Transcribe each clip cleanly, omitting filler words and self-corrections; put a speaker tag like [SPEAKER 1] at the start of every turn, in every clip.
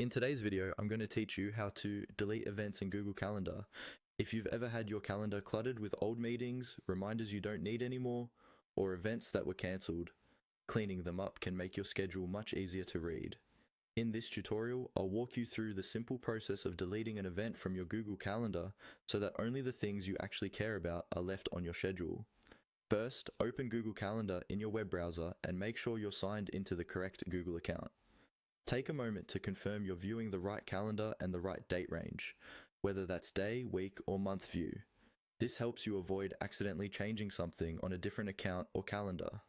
[SPEAKER 1] In today's video, I'm going to teach you how to delete events in Google Calendar. If you've ever had your calendar cluttered with old meetings, reminders you don't need anymore, or events that were cancelled, cleaning them up can make your schedule much easier to read. In this tutorial, I'll walk you through the simple process of deleting an event from your Google Calendar so that only the things you actually care about are left on your schedule. First, open Google Calendar in your web browser and make sure you're signed into the correct Google account. Take a moment to confirm you're viewing the right calendar and the right date range, whether that's day, week, or month view. This helps you avoid accidentally changing something on a different account or calendar.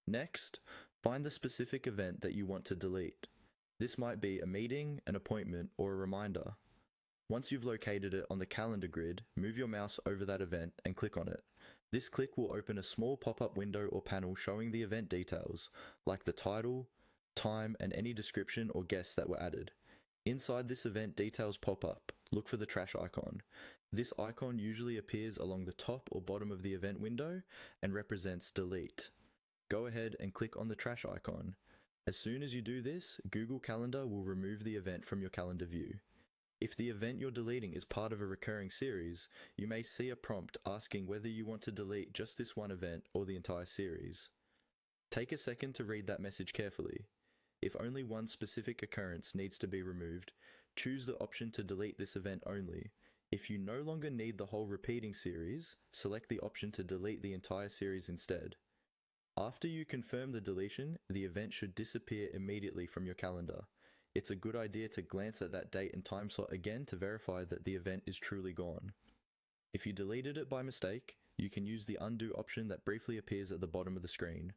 [SPEAKER 1] Next, find the specific event that you want to delete. This might be a meeting, an appointment, or a reminder. Once you've located it on the calendar grid, move your mouse over that event and click on it. This click will open a small pop-up window or panel showing the event details, like the title, time, and any description or guests that were added. Inside this event details pop-up, look for the trash icon. This icon usually appears along the top or bottom of the event window and represents delete. Go ahead and click on the trash icon. As soon as you do this, Google Calendar will remove the event from your calendar view. If the event you're deleting is part of a recurring series, you may see a prompt asking whether you want to delete just this one event or the entire series. Take a second to read that message carefully. If only one specific occurrence needs to be removed, choose the option to delete this event only. If you no longer need the whole repeating series, select the option to delete the entire series instead. After you confirm the deletion, the event should disappear immediately from your calendar. It's a good idea to glance at that date and time slot again to verify that the event is truly gone. If you deleted it by mistake, you can use the undo option that briefly appears at the bottom of the screen,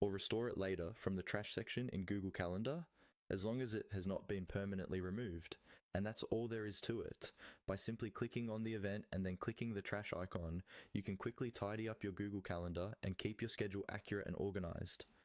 [SPEAKER 1] or restore it later from the trash section in Google Calendar, as long as it has not been permanently removed. And that's all there is to it. By simply clicking on the event and then clicking the trash icon, you can quickly tidy up your Google Calendar and keep your schedule accurate and organized.